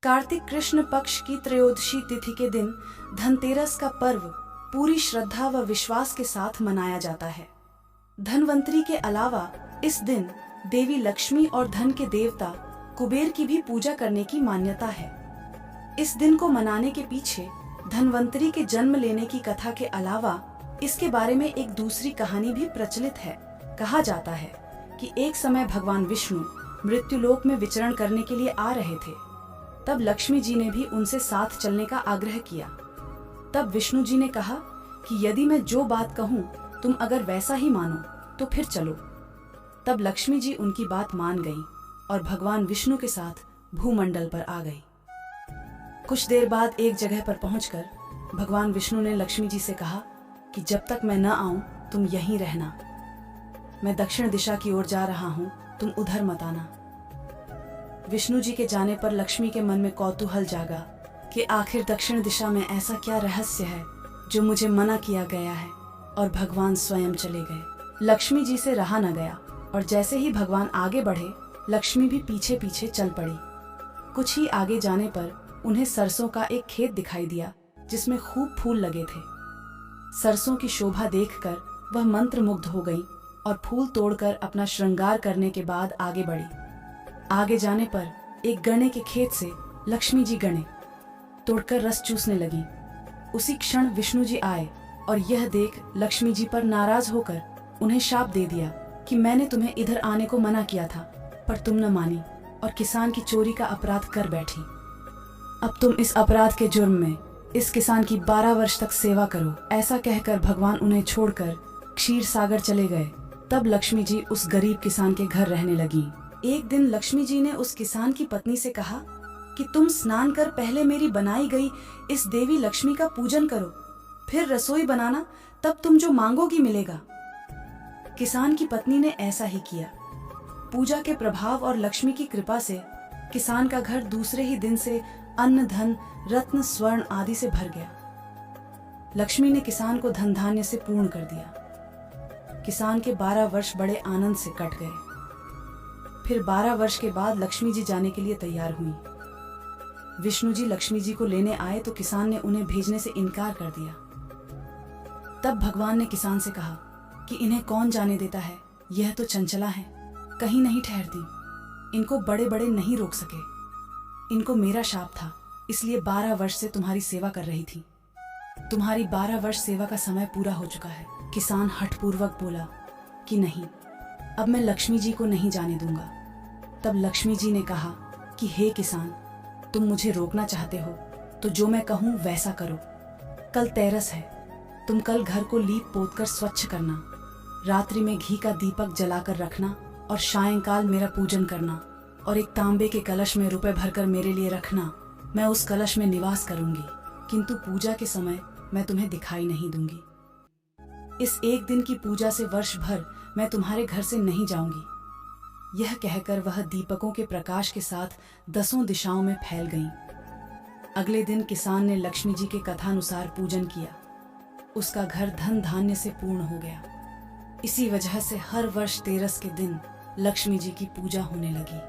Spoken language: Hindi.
कार्तिक कृष्ण पक्ष की त्रयोदशी तिथि के दिन धनतेरस का पर्व पूरी श्रद्धा व विश्वास के साथ मनाया जाता है। धनवंतरी के अलावा इस दिन देवी लक्ष्मी और धन के देवता कुबेर की भी पूजा करने की मान्यता है। इस दिन को मनाने के पीछे धनवंतरी के जन्म लेने की कथा के अलावा इसके बारे में एक दूसरी कहानी भी प्रचलित है। कहा जाता है कि एक समय भगवान विष्णु मृत्युलोक में विचरण करने के लिए आ रहे थे। तब लक्ष्मी जी ने भी उनसे साथ चलने का आग्रह किया। तब विष्णु जी ने कहा कि यदि मैं जो बात कहूँ तुम अगर वैसा ही मानो तो फिर चलो। तब लक्ष्मी जी उनकी बात मान गई और भगवान विष्णु के साथ भूमंडल पर आ गई। कुछ देर बाद एक जगह पर पहुंचकर भगवान विष्णु ने लक्ष्मी जी से कहा कि जब तक मैं न आऊं तुम यहीं रहना। मैं दक्षिण दिशा की ओर जा रहा हूं, तुम उधर मत आना। विष्णु जी के जाने पर लक्ष्मी के मन में कौतूहल जागा कि आखिर दक्षिण दिशा में ऐसा क्या रहस्य है जो मुझे मना किया गया है, और भगवान स्वयं चले गए। लक्ष्मी जी से रहा न गया और जैसे ही भगवान आगे बढ़े लक्ष्मी भी पीछे पीछे चल पड़ी। कुछ ही आगे जाने पर उन्हें सरसों का एक खेत दिखाई दिया जिसमें खूब फूल लगे थे। सरसों की शोभा देखकर वह मंत्रमुग्ध हो गई और फूल तोड़कर अपना श्रृंगार करने के बाद आगे बढ़ी। आगे जाने पर एक गणे के खेत से लक्ष्मी जी गणे तोड़कर रस चूसने लगी। उसी क्षण विष्णु जी आए और यह देख लक्ष्मी जी पर नाराज होकर उन्हें शाप दे दिया कि मैंने तुम्हें इधर आने को मना किया था पर तुम न मानी और किसान की चोरी का अपराध कर बैठी। अब तुम इस अपराध के जुर्म में इस किसान की 12 वर्ष तक सेवा करो। ऐसा कहकर भगवान उन्हें छोड़कर क्षीर सागर चले गए। तब लक्ष्मी जी उस गरीब किसान के घर रहने लगी। एक दिन लक्ष्मी जी ने उस किसान की पत्नी से कहा कि तुम स्नान कर पहले मेरी बनाई गई इस देवी लक्ष्मी का पूजन करो, फिर रसोई बनाना, तब तुम जो मांगोगी मिलेगा। किसान की पत्नी ने ऐसा ही किया। पूजा के प्रभाव और लक्ष्मी की कृपा से किसान का घर दूसरे ही दिन से अन्न, धन, रत्न, स्वर्ण आदि से भर गया। लक्ष्मी ने किसान को धन धान्य से पूर्ण कर दिया। किसान के 12 वर्ष बड़े आनंद से कट गए। फिर 12 वर्ष के बाद लक्ष्मी जी जाने के लिए तैयार हुई। विष्णु जी लक्ष्मी जी को लेने आए तो किसान ने उन्हें भेजने से इनकार कर दिया। तब भगवान ने किसान से कहा कि इन्हें कौन जाने देता है, यह तो चंचला है, कहीं नहीं ठहरती। इनको बड़े बड़े नहीं रोक सके। इनको मेरा शाप था, इसलिए 12 वर्ष से तुम्हारी सेवा कर रही थी। तुम्हारी 12 वर्ष सेवा का समय पूरा हो चुका है। किसान हठपूर्वक बोला कि नहीं, अब मैं लक्ष्मी जी को नहीं जाने दूंगा। तब लक्ष्मी जी ने कहा कि हे किसान, तुम मुझे रोकना चाहते हो तो जो मैं कहूँ वैसा करो। कल तेरस है, तुम कल घर को लीप पोत कर स्वच्छ करना। रात्रि में घी का दीपक जलाकर रखना और सायंकाल मेरा पूजन करना, और एक तांबे के कलश में रुपए भरकर मेरे लिए रखना। मैं उस कलश में निवास करूंगी, किंतु पूजा के समय मैं तुम्हें दिखाई नहीं दूंगी। इस एक दिन की पूजा से वर्ष भर मैं तुम्हारे घर से नहीं जाऊंगी। यह कहकर वह दीपकों के प्रकाश के साथ 10 दिशाओं में फैल गईं। अगले दिन किसान ने लक्ष्मी जी के कथानुसार पूजन किया। उसका घर धन धान्य से पूर्ण हो गया। इसी वजह से हर वर्ष तेरस के दिन लक्ष्मी जी की पूजा होने लगी।